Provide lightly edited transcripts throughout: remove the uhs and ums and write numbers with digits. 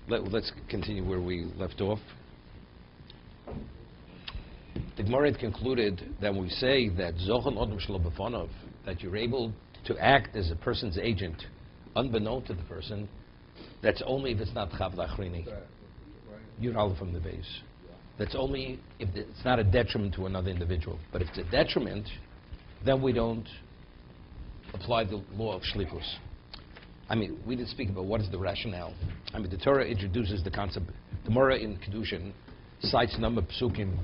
Let's continue where we left off. The Gemara had concluded that when we say that Zochel Odom Shelo B'Fanov, that you're able to act as a person's agent, unbeknown to the person, that's only if it's not Chav L'Achrini. You're all from the base. That's only if it's not a detriment to another individual. But if it's a detriment, then we don't apply the law of Shlichus. I mean, we didn't speak about what is the rationale. I mean, the Torah introduces the concept. The Gemara in Kedushin cites number psukim,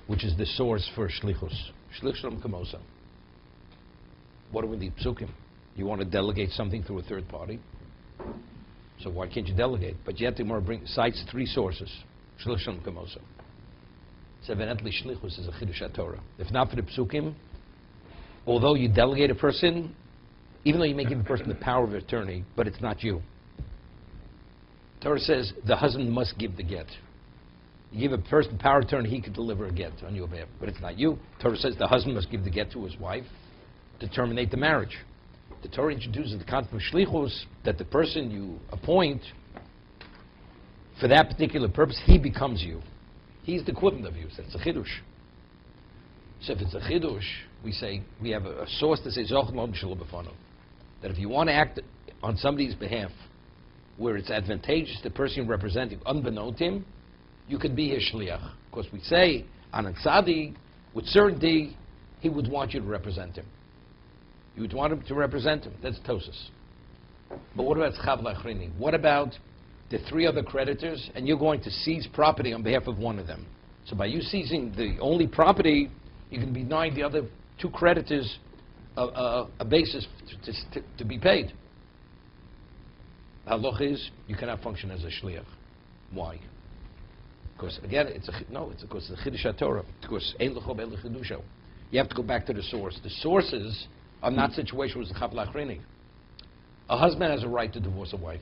which is the source for Shlichus. Shlichus Kamosa. What do we need psukim? You want to delegate something through a third party? So why can't you delegate? But yet the Gemara cites three sources. Shlichus Kamosa. So evidently Shlichus is a Chiddush HaTorah. If not for the psukim, although you delegate a person, even though you may give a person the power of attorney, but it's not you. Torah says the husband must give the get. You give a person power of attorney, he could deliver a get on your behalf, but it's not you. Torah says the husband must give the get to his wife to terminate the marriage. The Torah introduces the concept of shlichus, that the person you appoint for that particular purpose, he becomes you. He's the equivalent of you. So it's a chidush. So if it's a chidush, we say we have a source that says that if you want to act on somebody's behalf where it's advantageous to the person you're representing, unbeknown to him, you could be his shliach. Because we say on a tzaddik, with certainty, he would want you to represent him. You would want him to represent him. That's Tosis. But what about Chav L'Achrini? What about the three other creditors, and you're going to seize property on behalf of one of them? So by you seizing the only property, you can be denying the other two creditors a basis to be paid. Halach is you cannot function as a shliach. Why? Because again, it's because it's a Chiddush HaTorah. Because ein l'cho be'en l'chidusho. You have to go back to the source. The sources are not situations with Chav L'Achrini. A husband has a right to divorce a wife.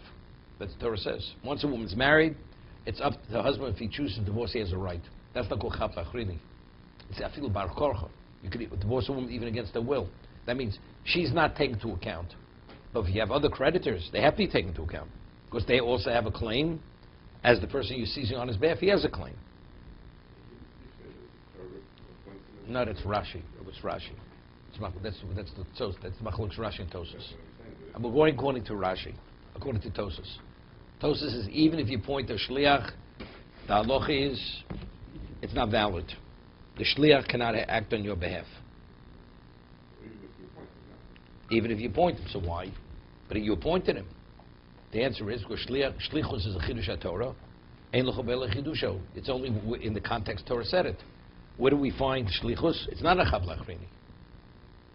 That's what the Torah says. Once a woman's married, it's up to the husband. If he chooses to divorce, he has a right. That's not called Chav L'Achrini. It's Afilu Bar Korcha. You could divorce a woman even against her will. That means she's not taken into account. But if you have other creditors, they have to be taken into account. Because they also have a claim. As the person you're seizing on his behalf, he has a claim. No, that's Rashi. It was Rashi. That's Machlokes Rashi and Tosos. And we're going according to Rashi, according to Tosos. Tosos is even if you point to shliach, the halacha is it's not valid. The shliach cannot act on your behalf. Even if you appoint him, so why? But you appointed him. The answer is because shlichus is a chiddush HaTorah, ein l'cho be'en l'chidusho. It's only in the context Torah said it. Where do we find shlichus? It's not a Chav L'Achrini.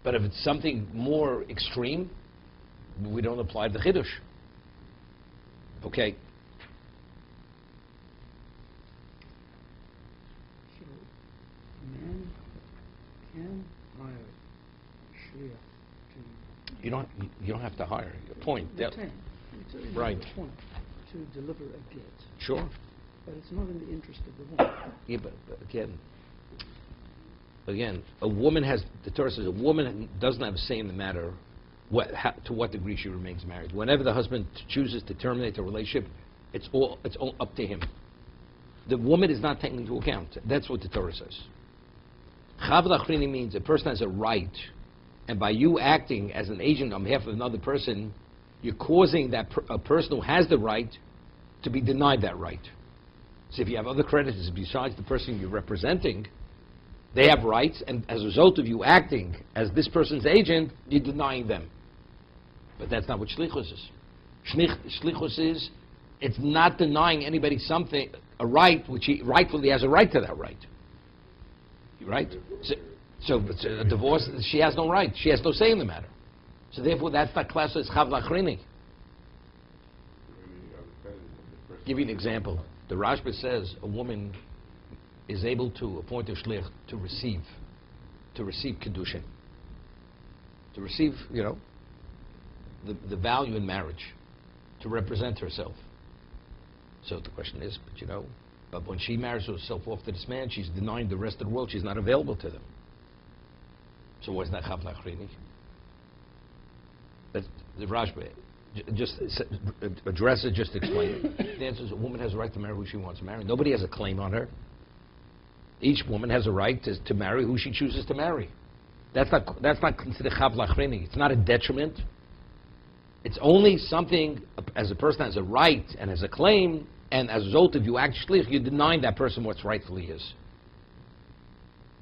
But if it's something more extreme, we don't apply the chiddush. Okay. So, a man can hire a shliach to... You don't have to hire. Appoint. Right. Point to deliver a get. Sure. But it's not in the interest of the woman. Yeah, but again, a woman has, the Torah says, a woman doesn't have a say in the matter to what degree she remains married. Whenever the husband chooses to terminate the relationship, it's all up to him. The woman is not taken into account. That's what the Torah says. Chav L'Achrini means a person has a right, and by you acting as an agent on behalf of another person, you're causing that a person who has the right to be denied that right. So if you have other creditors besides the person you're representing, they have rights, and as a result of you acting as this person's agent, you're denying them. But that's not what shlichus is. Shlichus is, it's not denying anybody something, a right, which he rightfully has a right to that right. Right? So a divorce, she has no right. She has no say in the matter. So therefore, that's not classed as Chav L'Achrini. Give you an example. The Rashba says a woman is able to appoint a shliach to receive kedushin, to receive, the value in marriage, to represent herself. So the question is, but when she marries herself off to this man, she's denying the rest of the world. She's not available to them. So why is that Chav L'Achrini? That's the Rashba. Just address it, just explain it. The answer is a woman has a right to marry who she wants to marry. Nobody has a claim on her. Each woman has a right to marry who she chooses to marry. That's not considered chav lachrini. It's not a detriment. It's only something, as a person has a right and has a claim, and as a result of you actually, you're denying that person what's rightfully his.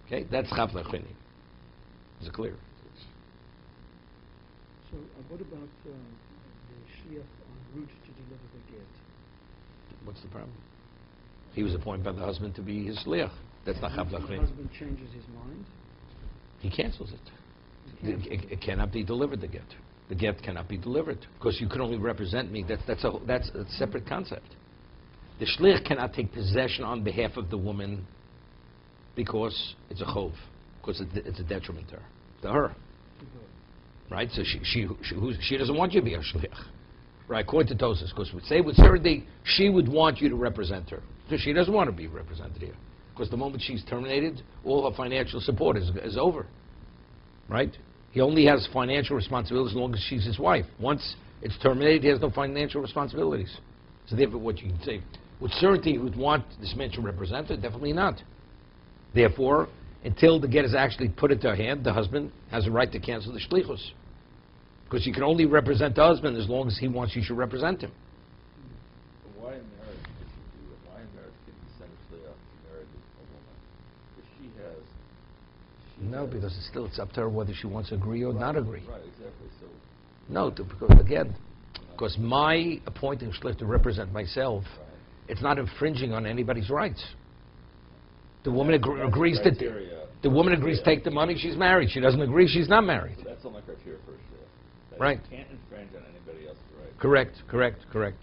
Okay, that's chav lachrini. Is it clear? So what about the shliach en route to deliver the get? What's the problem? He was appointed by the husband to be his shliach. That's not chav If the lachrini. husband changes his mind, He cancels it. he cancels It cannot be delivered, the get. The get cannot be delivered because you can only represent me. That's a separate concept. The shliach cannot take possession on behalf of the woman because it's a chov, because it's a detriment to her. to go. Right? So she doesn't want you to be a shliach. Right? According to Tosas, because we say with certainty she would want you to represent her. So she doesn't want to be represented here. Because the moment she's terminated, all her financial support is over. Right? He only has financial responsibilities as long as she's his wife. Once it's terminated, he has no financial responsibilities. So therefore, what you can say, with certainty, he would want this man to represent her? Definitely not. Therefore, until the get is actually put into her hand, the husband has a right to cancel the shlichus. Because you can only represent the husband as long as he wants you to represent him. Why in marriage can you do it? Why in marriage can you send a shliach to marry a woman? If she No, has, because it's up to her whether she wants to agree or not agree. Right, exactly. So No, because again, because my appointing shliach to represent myself, it's not infringing on anybody's rights. The woman agrees to take the money. She's married. She doesn't agree. She's not married. So that's all my criteria for a shliach. That Right. You can't infringe on anybody else's rights. Correct.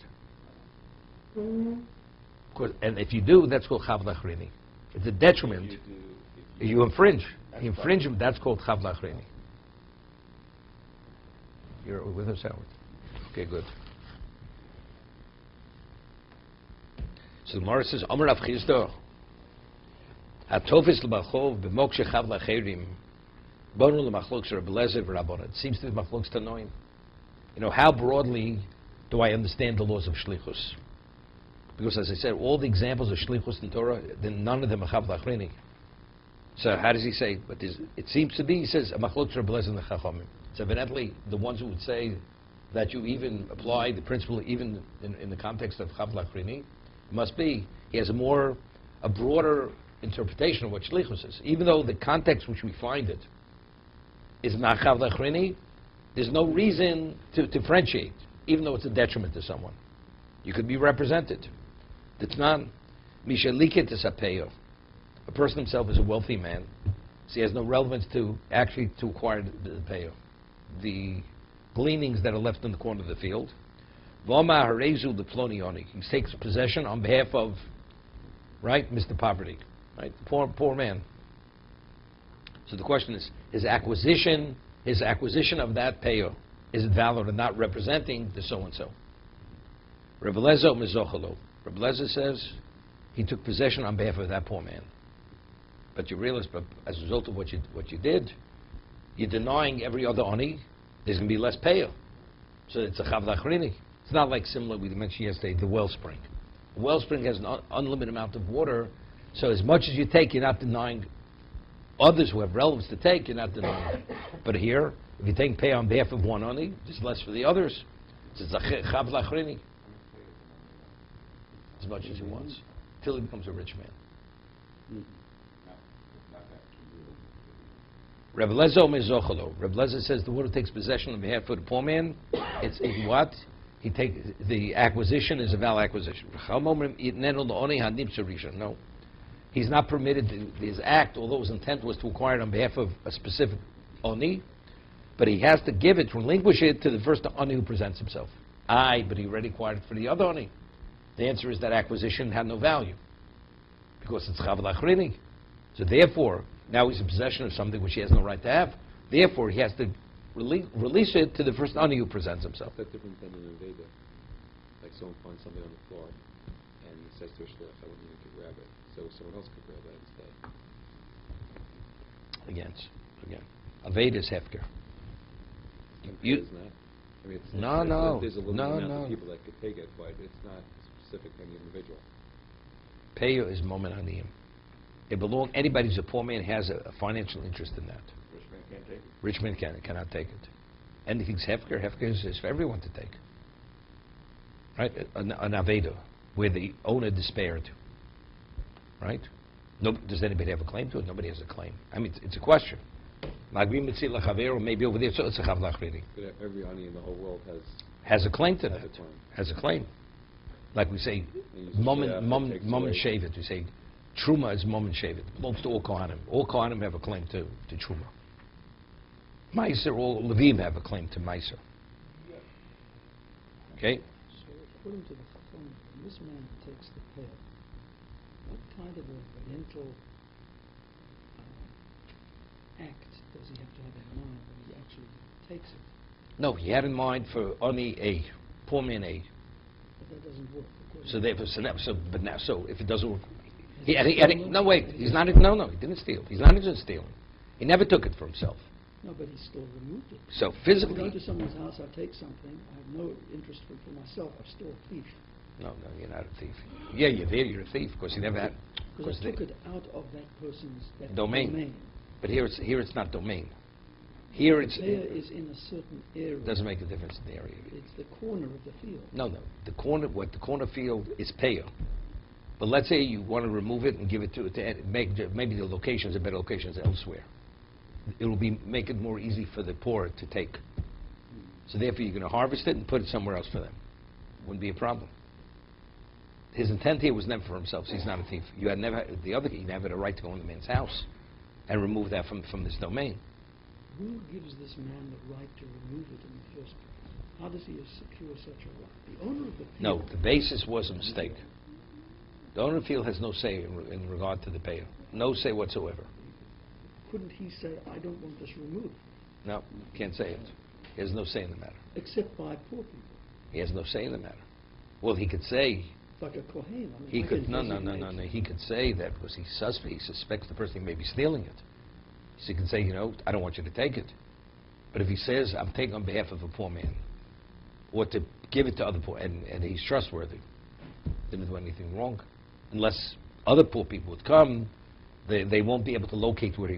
And if you do, that's called chav lachrini. It's a detriment. If you infringe. That's You infringe, that's called chav lachrini. You're with us, Howard? Okay, good. So the Gemara says, Amar Rav Chisda, Hatofis l'machov b'mokshe chav lacherim, bonu l'machlok Rabbi Lezer v'Rabbana. It seems to be machlokes tanoim. You know, how broadly do I understand the laws of shlichus? Because as I said, all the examples of shlichus in Torah, then none of them are chav lachrini. So how does he say? But it seems to be, he says, machlokes Rabbi Lezer and the Chachamim. So evidently, the ones who would say that you even apply the principle even in the context of chav lachrini, must be he has a broader interpretation of what shlichus is. Even though the context which we find it is not chav lachrini, there's no reason to differentiate, even though it's a detriment to someone. You could be represented. It's not mishaliket sapeyo. A person himself is a wealthy man, so he has no relevance to acquire the payo, the gleanings that are left in the corner of the field. V'oma harezu the plonioni. He takes possession on behalf of, right, Mr. Poverty, right, poor man. So the question is, his acquisition of that payo, is it valid or not, representing the so and so? Rabbi Lezer mizochalo. Rabbi Lezer says he took possession on behalf of that poor man. But you realize, but as a result of what you did, you're denying every other oni. There's going to be less payo. So it's a chav lachrini. It's not like similar we mentioned yesterday, the wellspring. The wellspring has an unlimited amount of water, so as much as you take, you're not denying others who have relevance to take, you're not denying them. But here, if you take pay on behalf of one only, there's less for the others. So it's a chav lachrini. As much as he wants, till he becomes a rich man. Rabbi Lezer mezochalo. Rabbi Lezer says the one who takes possession on behalf of the poor man, it's what? He takes the acquisition is a valid acquisition. No, he's not permitted to, his act, although his intent was to acquire it on behalf of a specific oni, but he has to give it, relinquish it to the first oni who presents himself. But he already acquired it for the other oni. The answer is that acquisition had no value because it's chav lachrini. So therefore, now he's in possession of something which he has no right to have. Therefore, he has to release it to the first ani who presents himself. That's different than an invada. Like someone finds something on the floor and says to a shliach, I want you to grab it. So someone else could grab it instead. Again. Aveda is hefker. Isn't that? I mean, it's, No, there's a limited no, amount no. of people that could take it, but it's not specific to any individual. Payo is moment aniyim. It belongs. Anybody who's a poor man has a financial interest in that. Rich man can't take it. Rich man cannot take it. Anything's hefker. Hefker is for everyone to take. Right? An aveda, where the owner despaired. Right? No, does anybody have a claim to it? Nobody has a claim. I mean, it's a question. Maybe over there, so it's a chavlach reading. But every ani in the whole world Has a claim to has that. a claim. Has a claim. Like we say, And you mom say and after it takes away- shavet. We say, truma is mom and shavet. It belongs to all kohanim. All kohanim have a claim to truma. Meiser, all levim have a claim to meiser. Okay. So according to the Chacham, when this man takes the pill, what kind of a mental act does he have to have in mind when he actually takes it? No, he had in mind for only A, poor man A. But that doesn't work. according So to- therefore, but now, so if it doesn't work, Has he he stolen? no wait, he's not. No, he didn't steal. He's not even stealing. He never took it for himself. No, but he still removed it. So If I go physically, to someone's house, I take something, I have no interest for myself, I'm still a thief. no, you're not a thief. Yeah, you're there. You're a thief because he never had. Because I they- took it out of that person's Domain. But here it's not domain. Here it's There is in a certain area. doesn't make a difference in the area. It's the corner of the field. No. The corner field is payer. But let's say you want to remove it and give it to maybe the locations are better locations elsewhere. It will make it more easy for the poor to take. So therefore, you're going to harvest it and put it somewhere else for them. Wouldn't be a problem. His intent here was never for himself. So he's not a thief. You had never he never had a right to go in the man's house and remove that from this domain. Who gives this man the right to remove it in the first place? How does he secure such a right? The owner of the field. No, the basis was a mistake. The owner of the field has no say in regard to the payer. No say whatsoever. Couldn't he say, I don't want this removed, No, can't say it. He has no say in the matter. except by poor people? He has no say in the matter. Well, he could say, Like a kohen. I mean, he I could, can no. designate- He could say that because he suspects the person may be stealing it. So he can say, I don't want you to take it. But if he says, I'm taking on behalf of a poor man, or to give it to other poor, and he's trustworthy, didn't do anything wrong. Unless other poor people would come, they won't be able to locate where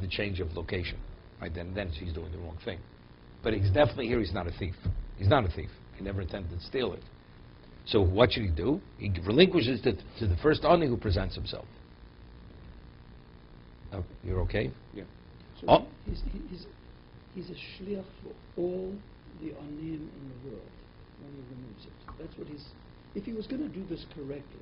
the change of location. Right? Then he's doing the wrong thing. But he's definitely here, he's not a thief. He's not a thief. He never attempted to steal it. So what should he do? He relinquishes it to the first ani who presents himself. Oh, you're okay? Yeah. So Oh. he's a shliach for all the onim in the world when he removes it. That's what he's. If he was going to do this correctly,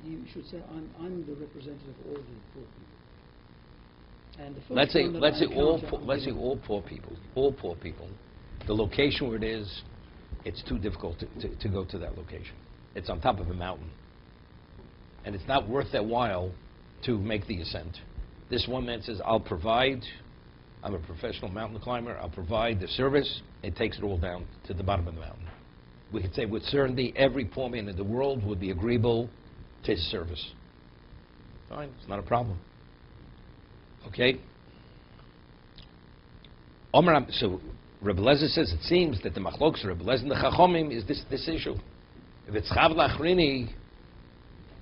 he should say, "I'm the representative of all the poor people." And the first Let's say one that let's I say all encounter, poor, I'm let's say gonna- all poor people. The location where it is, it's too difficult to go to that location. It's on top of a mountain, and it's not worth their while to make the ascent. This one man says, "I'll provide. I'm a professional mountain climber. I'll provide the service." It takes it all down to the bottom of the mountain. We could say with certainty every poor man in the world would be agreeable to his service. Fine, it's not a problem. Okay? So Rebbe Lezer says it seems that the machlokes Rebbe Lezer and the Chachomim is this issue. If it's chav lachrini,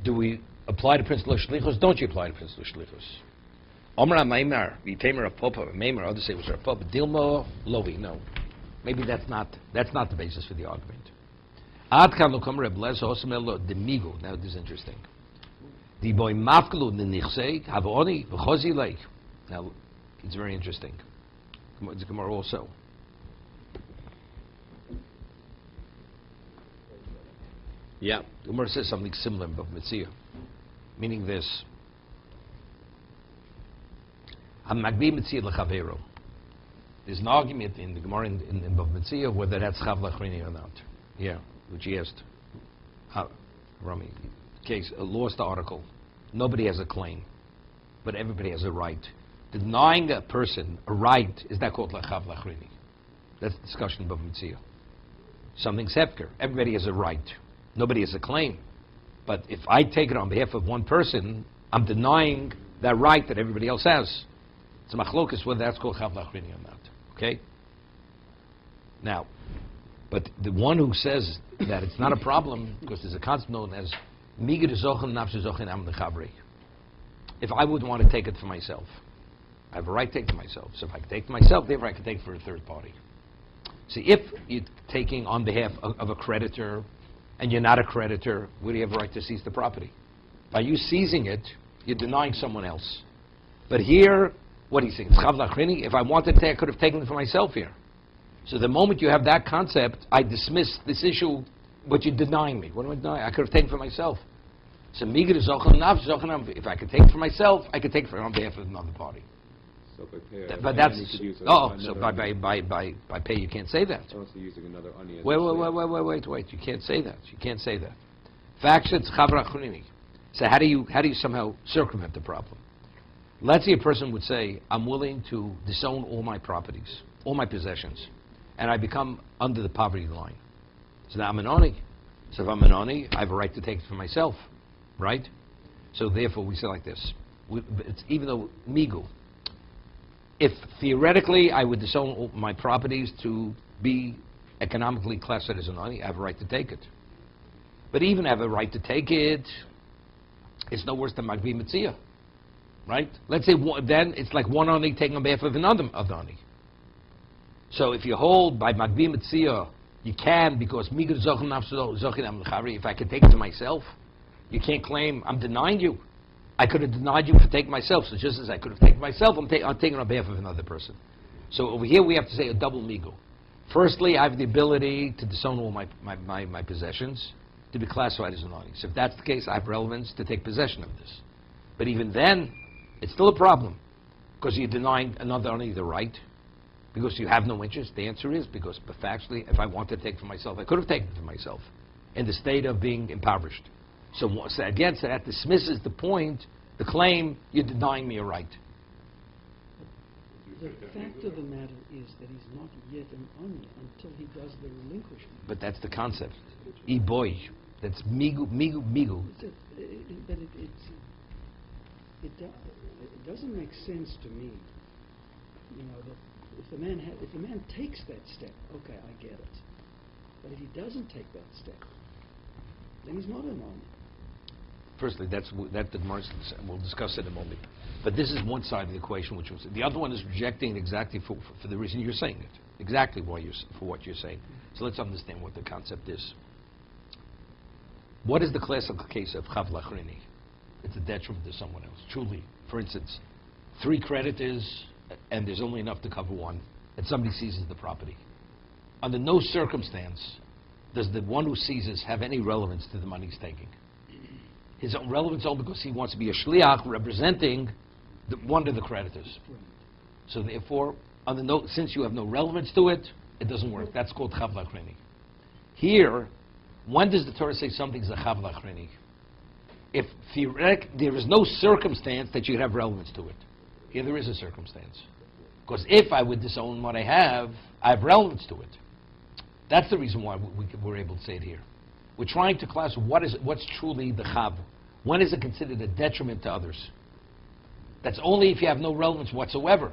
do we apply the principle of shlichus? Don't you apply the principle of shlichus? Omer HaMeimar, V'Tamer of Popa, Meimar, others say it was Rav Popa, Dilmo Lovi. No, maybe that's not the basis for the argument. Ad kan lokom Rebbe Lezer Osamelo Demigo. Now this is interesting. The boy mafkelu nenichsei havoni v'chozi leik. Now it's very interesting. It's a Gemara also. Yeah, the Gemara says something similar in Bava Metzia, meaning this. Hamagbi Metzia lechavero. There's an argument in the Gemara in Bava Metzia whether that's chav lachrini or not. Yeah, which he asked. Rami, case a lost article. Nobody has a claim, but everybody has a right. Denying a person a right is that called chav lachrini? That's the discussion in Bava Metzia. Something's hefker. Everybody has a right. Nobody has a claim. But if I take it on behalf of one person, I'm denying that right that everybody else has. It's a machlokus whether that's called chav lachrini or not. Okay? Now, but the one who says that it's not a problem, because there's a concept known as Migir Zochen Nafshi Zochen Am Lechavri. If I would want to take it for myself, I have a right to take it for myself. So if I can take it for myself, therefore I can take it for a third party. See, if you're taking on behalf of a creditor, and you're not a creditor, where do you have a right to seize the property? By you seizing it, you're denying someone else. But here, what do you think? If I wanted to, I could have taken it for myself here. So the moment you have that concept, I dismiss this issue, but you're denying me. What am I denying? I could have taken it for myself. So if I could take it for myself, I could take it on behalf of another party. So by pay, But that's by pay you can't say that. Also using another ani as Wait. You can't say that. You can't say that. So how do you somehow circumvent the problem? Let's say a person would say, I'm willing to disown all my properties, all my possessions, and I become under the poverty line. So now I'm an oni. So if I'm an oni, I have a right to take it for myself, right? So therefore we say like this. It's, even though migu, if theoretically I would disown all my properties to be economically classified as an oni, I have a right to take it. But even have a right to take it, it's no worse than Magbi Mitzia, right? Let's say then it's like one oni taking on behalf of another oni. So if you hold by Magbi Mitzia, you can, because if I can take it to myself, you can't claim I'm denying you. I could have denied you for taking myself. So just as I could have taken myself, I'm taking on behalf of another person. So over here we have to say a double migu. Firstly, I have the ability to disown all my possessions, to be classified as an oni. So if that's the case, I have relevance to take possession of this. But even then, it's still a problem, because you're denying another oni the right, because you have no interest. The answer is because, but factually, if I wanted to take it for myself, I could have taken it for myself, in the state of being impoverished. So again, so that dismisses the point, the claim, you're denying me a right. The fact of the matter is that he's not yet an oni until he does the relinquishment. But that's the concept. Boy, that's migu. But it doesn't make sense to me, that if the man takes that step, okay, I get it. But if he doesn't take that step, then he's not an oni. Firstly, that the Gemara, we'll discuss it in a moment. But this is one side of the equation, which was the other one is rejecting it exactly for the reason you're saying it, exactly for what you're saying. So let's understand what the concept is. What is the classical case of chav lachrini? It's a detriment to someone else. Truly, for instance, 3 creditors, and there's only enough to cover one, and somebody seizes the property. Under no circumstance does the one who seizes have any relevance to the money he's taking. His own relevance only because he wants to be a shliach representing one of the creditors. So therefore, since you have no relevance to it, it doesn't work. That's called chav lachrini. Here, when does the Torah say something's a chav lachrini? If there is no circumstance that you have relevance to it. Here there is a circumstance. Because if I would disown what I have relevance to it. That's the reason why we're able to say it here. We're trying to class what's truly the chav. When is it considered a detriment to others? That's only if you have no relevance whatsoever.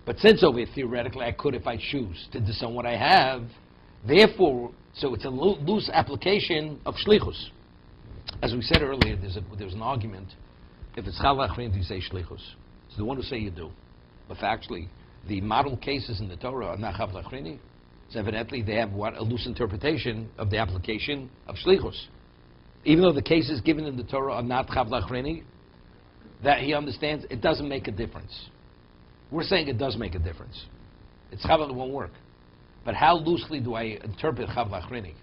But since over here, theoretically, I could, if I choose, to disown what I have, therefore, so it's a loose application of shlichus. As we said earlier, there's an argument. If it's chav lachrin, you say shlichus. So the one who say you do. But actually, the model cases in the Torah are not chav lachrini. So evidently they have a loose interpretation of the application of shlichus. Even though the cases given in the Torah are not chav lachrini, that he understands it doesn't make a difference. We're saying it does make a difference. It's chav, it won't work. But how loosely do I interpret chav lachrini?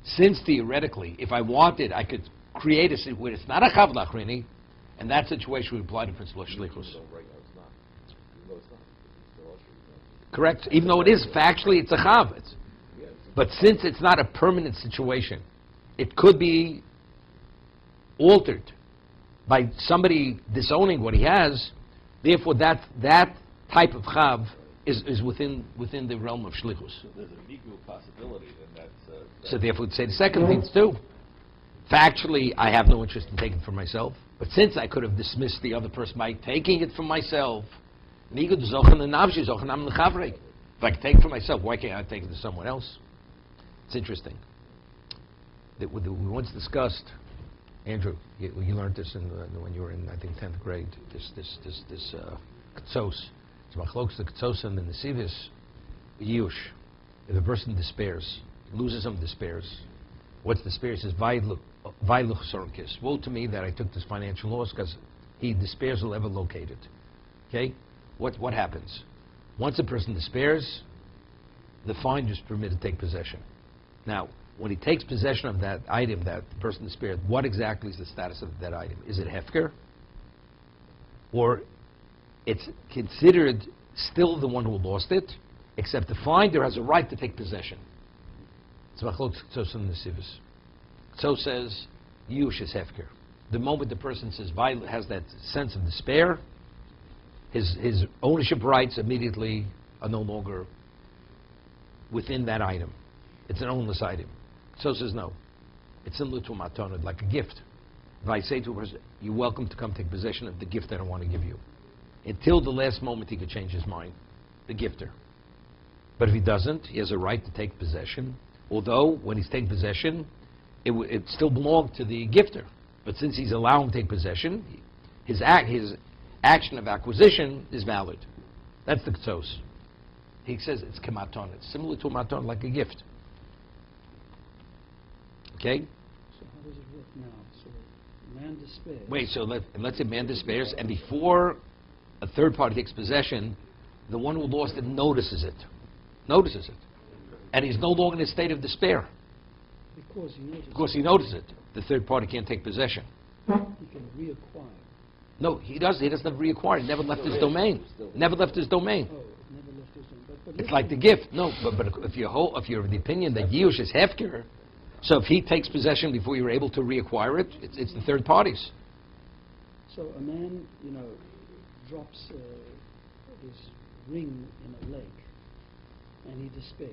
Since theoretically, if I wanted, I could create a situation where it's not a chav lachrini, and that situation would apply the principle of shlichus. Correct. Even though it is factually, it's a chav. But since it's not a permanent situation, it could be altered by somebody disowning what he has. Therefore, that type of chav is within the realm of shlichus. So there's a migu possibility, then that's... So therefore, we'd say the second thing too. Factually, I have no interest in taking it for myself. But since I could have dismissed the other person by taking it for myself, If I can take it for myself, why can't I take it to someone else? It's interesting. That we once discussed, Andrew, you learned this when you were in, I think, 10th grade, this Ketsos. It's Machlokes, the Ketsos and the Nesivis, Yush. If a person despairs, loses some despairs, what's despair? He says, Vailuch Sorkis. Woe to me that I took this financial loss, because he despairs will ever locate it. Okay? What happens? Once a person despairs, the finder is permitted to take possession. Now, when he takes possession of that item that the person despaired, what exactly is the status of that item? Is it hefker? Or it's considered still the one who lost it, except the finder has a right to take possession. It's Machlokes Ketsos and Nesivis. Ketsos says, Yush is hefker. The moment the person has that sense of despair, his ownership rights immediately are no longer within that item. It's an ownless item. So says no. It's similar to a matanah, like a gift. If I say to a person, you're welcome to come take possession of the gift that I want to give you. Until the last moment he could change his mind, the gifter. But if he doesn't, he has a right to take possession. Although, when he's taking possession, it still belonged to the gifter. But since he's allowed him to take possession, his action of acquisition is valid. That's the Ketsos. He says it's kematon. It's similar to a maton, like a gift. Okay? So how does it work now? So man despairs. Wait, so let's say man despairs, and before a third party takes possession, the one who lost it notices it. Notices it. And he's no longer in a state of despair. Because he notices. Because he notices it. The third party can't take possession. He can reacquire. No, he doesn't. He doesn't reacquire. He never left his domain. Never left his domain. Oh, never left his domain. But It's like the gift. No, but if you're of the opinion that Yush is hefker, so if he takes possession before you're able to reacquire it, it's the third parties. So a man, drops his ring in a lake, and he despairs.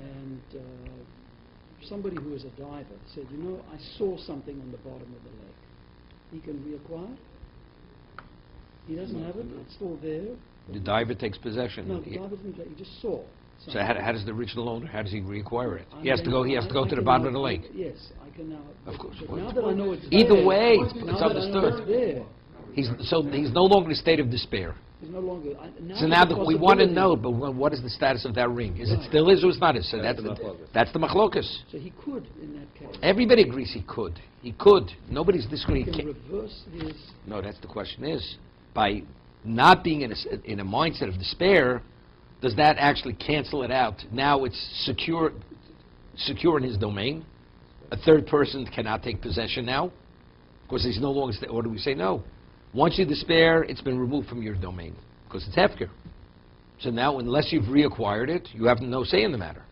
And somebody who is a diver said, I saw something on the bottom of the lake. He can reacquire? He doesn't have it? It's still there? The diver takes possession. No, the diver didn't. He just saw. So how does the original owner? How does he reacquire it? He has to I go to the can bottom now- of the lake. Yes, I can now. Of course. But now that I know it's Either there, way, now it's that I know understood. it's there, He's no longer in a state of despair. he's no longer. So now that we want to possibility- know, but what is the status of that ring? Is it still his or it's not his? So That's that's the the machlokas. So he could, in that case. Everybody agrees he could. He could. Nobody's He disagreeing. can reverse his. No, that's the question is, by not being in a mindset of despair, does that actually cancel it out? Now it's secure in his domain. A third person cannot take possession now, because he's no longer, or do we say no? Once you despair, it's been removed from your domain, because it's hefker. So now, unless you've reacquired it, you have no say in the matter.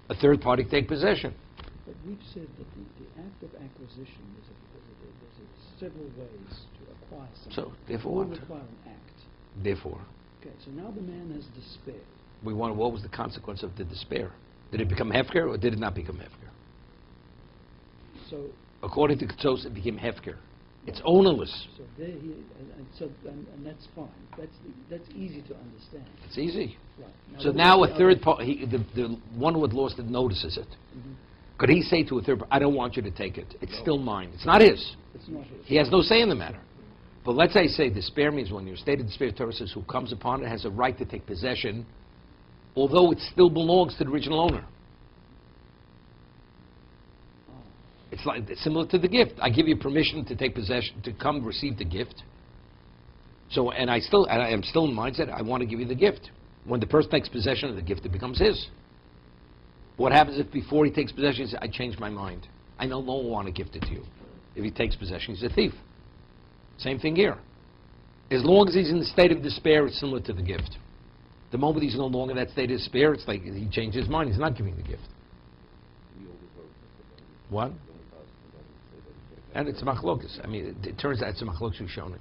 A third party can take possession. But we've said that the act of acquisition there's several ways to acquire something. So, therefore All what? require an act. Therefore, Okay, so now the man has despaired. what was the consequence of the despair? Did it become hefker, or did it not become hefker? So, According to Ketsos, it became hefker. It's ownerless. so there he, and that's fine. That's easy to understand. It's easy. Right. So what now about a the third other- party, the one who had lost it notices it. Mhm. Could he say to a third party, I don't want you to take it. It's still mine. It's not his. It's not his. He has no say in the matter. But let's say despair means when you're state of despair, Torah says who comes upon it has a right to take possession, although it still belongs to the original owner. Oh. It's similar to the gift. I give you permission to take possession, to come receive the gift. So, and I am still in mindset, I want to give you the gift. When the person takes possession of the gift, it becomes his. What happens if before he takes possession, he says, I changed my mind. I no longer want to gift it to you. If he takes possession, he's a thief. Same thing here. As long as he's in the state of despair, it's similar to the gift. The moment he's no longer in that state of despair, it's like he changed his mind. He's not giving the gift. What? And it's a machlokas. I mean, it turns out it's a machlokas Rishonim.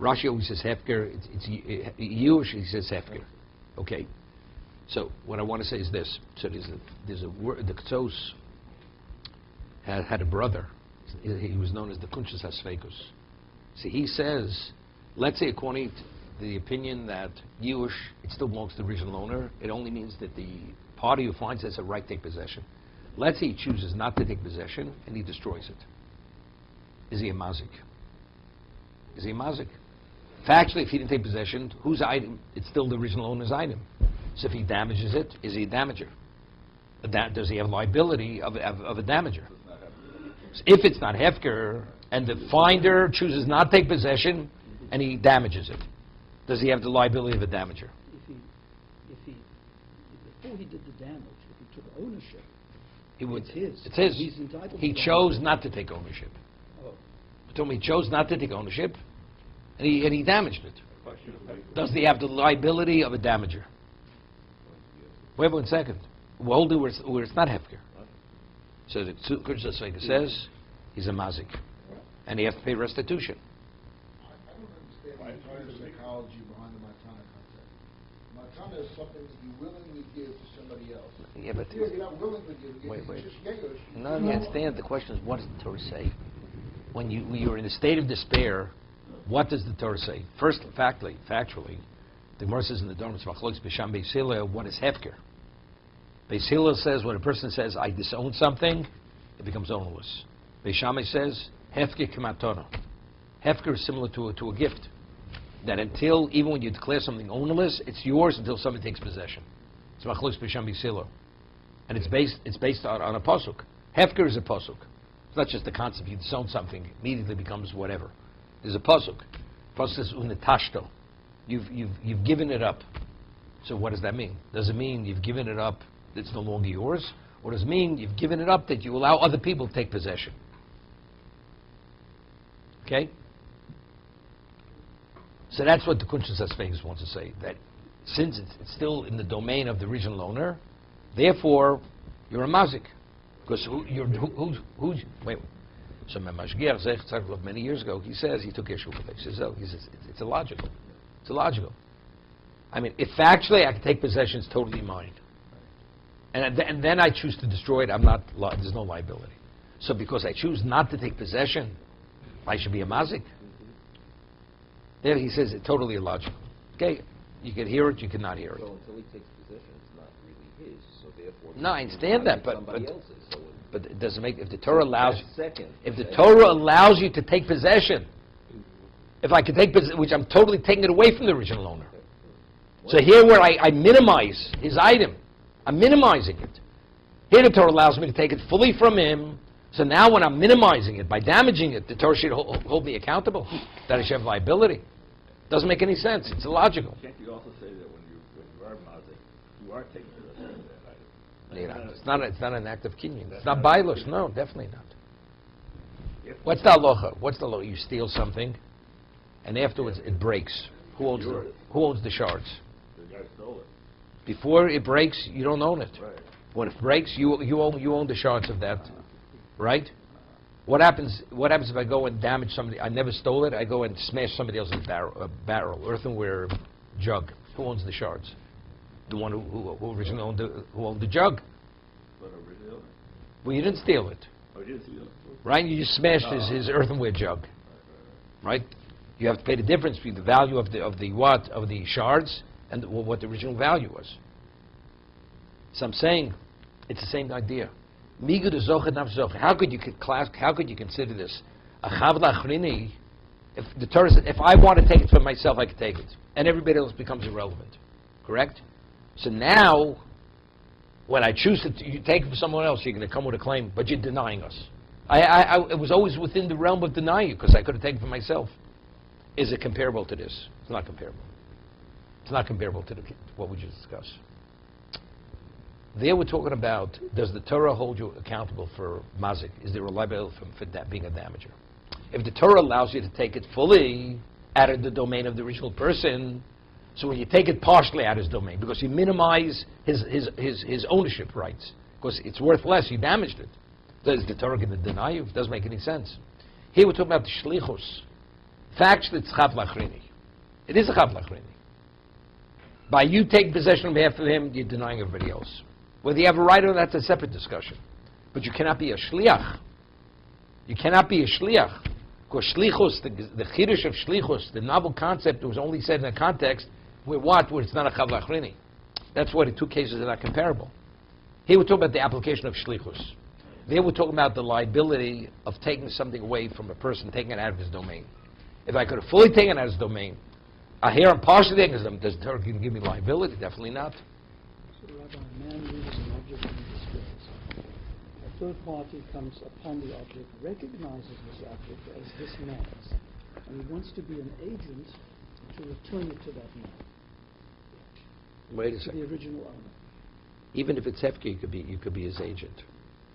Rashi always says hefker. It's Yush. He says hefker. Okay. So what I want to say is this. So there's a word. The Ketsos had a brother. He was known as the Kunshas HaSveikus. See, he says, let's say according the opinion that Yush, it still belongs to the original owner. It only means that the party who finds has a right to take possession. Let's say he chooses not to take possession and he destroys it. Is he a mazik? Is he a mazik? Factually, if he didn't take possession, whose item? It's still the original owner's item. So if he damages it, is he a damager? Does he have liability of a damager? If it's not hefker, and the finder chooses not to take possession, and he damages it, does he have the liability of a damager? Before he did the damage, if he took ownership, He would. it's his. It's his. He's entitled He to chose ownership. not to take ownership. Oh. He told me he chose not to take ownership, and he damaged it. Does he have the liability of a damager? Wait 1 second. We'll hold it where it's not hefker. So the Kurdish says he's a mazik, and he has to pay restitution. I don't understand the entire psychology behind the matana concept. Matana is something that you willingly give to somebody else. Yeah, but Here, you're not willingly giving it. Wait. It's just yayish. No, you understand. The question is, what does the Torah say? When you're in a state of despair, what does the Torah say? First, factually, the Gemara says in the Dharma, what is hefker? Beis Hillel says when a person says, I disown something, it becomes ownerless. Beis Shammai says, hefker k'matana. Hefker is similar to a gift. That until, even when you declare something ownerless, it's yours until somebody takes possession. It's machlokes Beis Shammai Beis Hillel. And it's based on a pasuk. Hefker is a pasuk. It's not just the concept, you disown something, immediately becomes whatever. There's a pasuk. Pasuk says, unetashto. You've given it up. So what does that mean? Does it mean you've given it up, it's no longer yours? Or does it mean you've given it up that you allow other people to take possession? Okay? So that's what the Kunshas Vegas wants to say, that since it's still in the domain of the original owner, therefore you're a mazik. Because who's wait. So Mashgiach Zech many years ago, he says, he took issue with it. He says, it's illogical. It's illogical. I mean, if factually I can take possession, it's totally mine. And then I choose to destroy it, there's no liability. So because I choose not to take possession, I should be a mazik. There he says it's totally illogical. Okay, you can hear it, you cannot hear it. So until he takes possession, it's not really his. So therefore, No, I understand that, but somebody else's. So but it doesn't make, if the Torah allows second, if the Torah allows you to take possession, if I can take possession, which I'm totally taking it away from the original owner. So here where I minimize his item, I'm minimizing it. Here the Torah allows me to take it fully from him. So now when I'm minimizing it, by damaging it, the Torah should hold me accountable, that I should have liability. Doesn't make any sense. It's illogical. Can't you also say that when you are mazik, you are taking possession of that item? It's not an act of kinyan. It's not bailush. No, definitely not. What's the halacha? What's the law? You steal something, and afterwards it breaks. Who owns the shards? The guy stole it. Before it breaks, you don't own it. Right. When it breaks, you own the shards of that, right? What happens if I go and damage somebody? I never stole it. I go and smash somebody else's barrel, earthenware jug. Who owns the shards? The one who originally owned the jug. But originally, Well, you didn't steal it, oh, you did steal it. right? You just smashed his earthenware jug, right? You have to pay the difference between the value of the shards and what the original value was. So I'm saying it's the same idea. Migud zocher naf zocher. How could you consider this a chavla achrini? If the Torah said, if I want to take it for myself, I can take it, and everybody else becomes irrelevant, correct? So now, when I choose to you take it for someone else, you're going to come with a claim, but you're denying us. It was always within the realm of denying you because I could have taken it for myself. Is it comparable to this? It's not comparable. It's not comparable to what we just discussed. There we're talking about, does the Torah hold you accountable for mazik? Is there a liability for that being a damager? If the Torah allows you to take it fully out of the domain of the original person, so when you take it partially out of his domain, because you minimize his ownership rights, because it's worth less, you damaged it. Is the Torah going to deny you? It doesn't make any sense. Here we're talking about the shlichus. Factually, it's chav lachrini. It is a chav lachrini. By you taking possession on behalf of him, you're denying everybody else. Whether you have a right or not, that's a separate discussion. But you cannot be a shliach. You cannot be a shliach Because shlichus, the chiddush of shlichus, the novel concept, was only said in a context where it's not a chavla achrini. That's why the two cases are not comparable. Here we're talking about the application of shlichus. There we're talking about the liability of taking something away from a person, taking it out of his domain. If I could have fully taken it out of his domain, here I'm partially taking it, does the Torah give me liability? Definitely not. So, Rabbi, a man uses an object in distress. A third party comes upon the object, recognizes this object as this man's, and he wants to be an agent to return it to that man, Wait a to the second. original owner. Even if it's hefker, you could be his agent.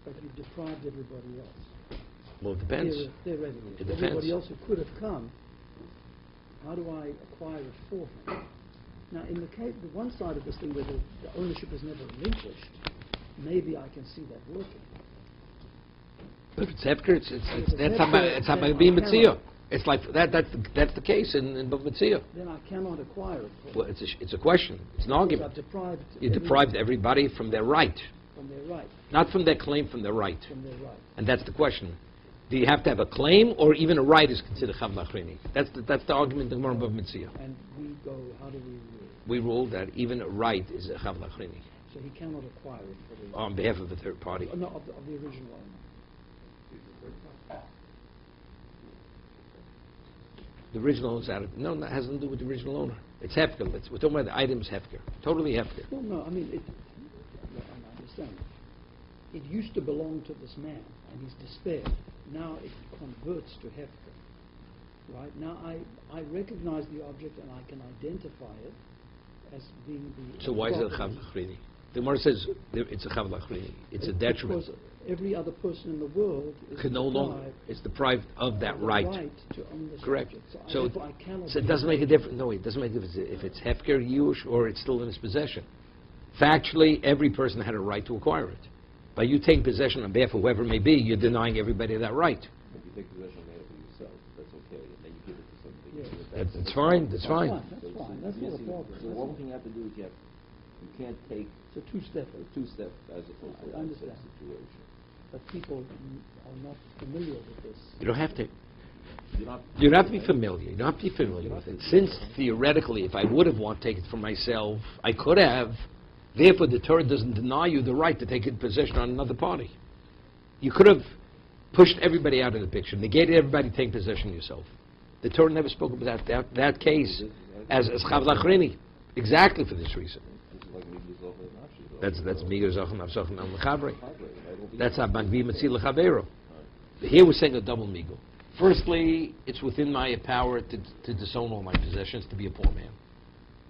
But you've deprived everybody else. Well, it depends. Theoretically. It depends. Everybody else who could have come, how do I acquire it for him? Now, in the case, the one side of this thing where the ownership is never relinquished, maybe I can see that working. But if it's hefker, that's how then being I mitzvah. cannot. It's like that's the case in Bava Metzia. Then I cannot acquire it for Well, him. it's a question. It's an argument. I've deprived You deprived everybody from their right, from their right, not from their claim, from their right. from their right. And that's the question. Do you have to have a claim, or even a right is considered chavla achrini? That's the argument in Gemara Bava Metzia. And we go, how do we rule? We rule that even a right is a chavla achrini So he cannot acquire it for the on behalf of the third party. no, of the original owner. The original owner's out of... No, that has nothing to do with the original owner. It's hefker. We're talking about the items hefker. Totally hefker. Well, no, I mean, I understand. It used to belong to this man, and he's despaired. Now it converts to hefker. Right? Now I recognize the object, and I can identify it as being the... So why is it a property. chavla achrini? The Gemara says it's a chavla achrini. It's a detriment. Because every other person in the world is Could no longer... It's deprived of that right. to own this Correct. object. So I cannot it doesn't make a difference. No, it doesn't make a difference if it's hefker, yush, or it's still in his possession. Factually, every person had a right to acquire it. By you taking possession on behalf of whoever it may be, you're denying everybody that right. If you take possession of it for yourself, that's okay, and then you give it to somebody. Yes. That's fine. That's fine. That's fine. That's not a problem. So one thing you have to do is you can't take It's a two-step. a two-step as opposed to a I understand. one-step situation. But people are not familiar with this. You don't have to. You're not, You don't have to be familiar. You don't have to be familiar with it. Since theoretically, if I would have wanted to take it for myself, I could have. Therefore, the Torah doesn't deny you the right to take it in possession on another party. You could have pushed everybody out of the picture, negated everybody taking possession of yourself. The Torah never spoke about that case as chavla achrini, exactly for this reason. this is like maybe yourself as an That's migur zachem avzachem al mechavri. option. That's how magvi metzil lechavero. Here we're saying a double migu. Firstly, it's within my power to disown all my possessions, to be a poor man.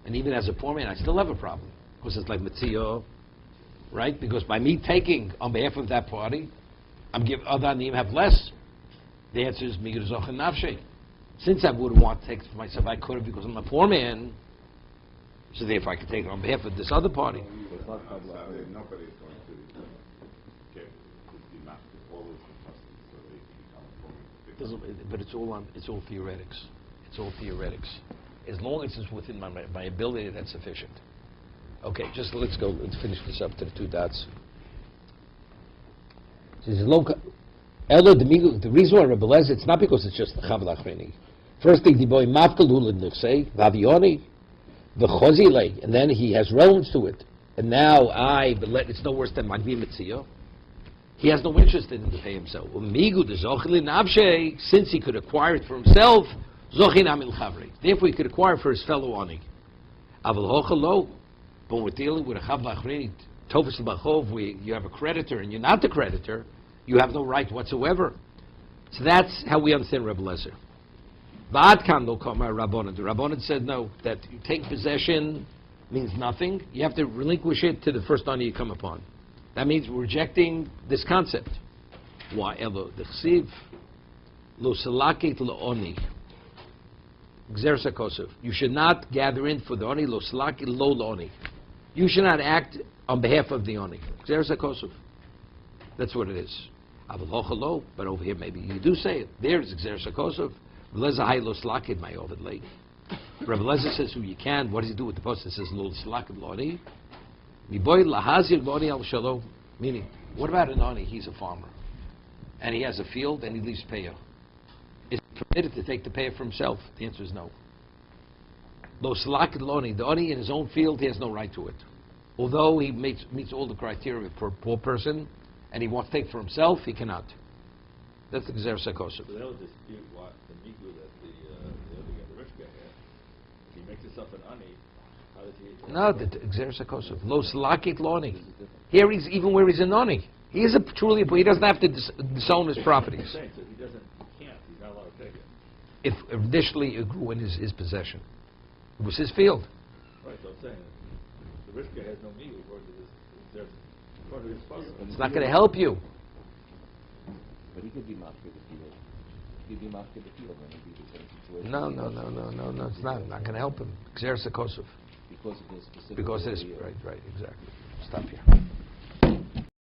And even as a poor man, I still have a problem. Because it's like Metzio, right? Because by me taking on behalf of that party, I'm giving other anim have less. The answer is Migir Zoch and Nafshe. Since I wouldn't want to take it for myself, I could have because I'm a poor man. So therefore I could take it on behalf of this other party. So it's not chavla achrini. Nobody's going to get the master all of the custody so they can become a But it's all theoretics. It's all theoretics. As long as it's within my ability, that's sufficient. Okay, just let's go. Let's finish this up to the two dots. The reason why Rabbi Lezer, it's not because it's just the chavla achrini. First thing, the boy mafkel hulad nechsei vavioni v'chozilei, and then he has relevance to it. And now it's no worse than magvi metzio. He has no interest in to pay himself. Since he could acquire it for himself, zochin amil chavri. Therefore, he could acquire it for his fellow ani. Aval hochalo. But when we're dealing with a chavla achrini, tofus l'bachov, where you have a creditor and you're not the creditor, you have no right whatsoever. So that's how we understand Rebbe Lezer. V'ad kan lo kama Rabbanan. The Rabbanan said no, that you take possession means nothing. You have to relinquish it to the first ani you come upon. That means we're rejecting this concept. Why? Elo the chsiv lo salakit lo oni. You should not gather in for the oni lo salakit lo lo oni. You should not act on behalf of the oni. That's what it is. But over here, maybe you do say it. There is Xer Sakosov. Rabbi Lezer says, you can. What does he do with the post that says, Lo Slakid Loni? Meaning, what about an oni? He's a farmer. And he has a field and he leaves Peah. Is it permitted to take the pay for himself? The answer is no. Lo salakit loni, the oni in his own field, he has no right to it. Although he meets all the criteria for a poor person, and he wants to take for himself, he cannot. That's the Gzer Sakosov. So they'll dispute what the migu that the other guy, the rich guy had. If he makes himself an ani, how does he? No, the Gzer Sakosov. Lo salakit loni. Here he's even where he's a noni. He is truly a poor. He doesn't have to disown his properties. So he doesn't, he can't. He's not allowed to take it. If initially it grew in his possession, it was his field. Right. So I'm saying the rich guy has no migu according to this. According to his father. It's not going to help you. But he could be mafka the field. He could be mafka the field when he'd be in the same situation. No. It's not going to help him. Gzer Sakosov. Because of his specific. Because it is area. right, exactly. Stop here.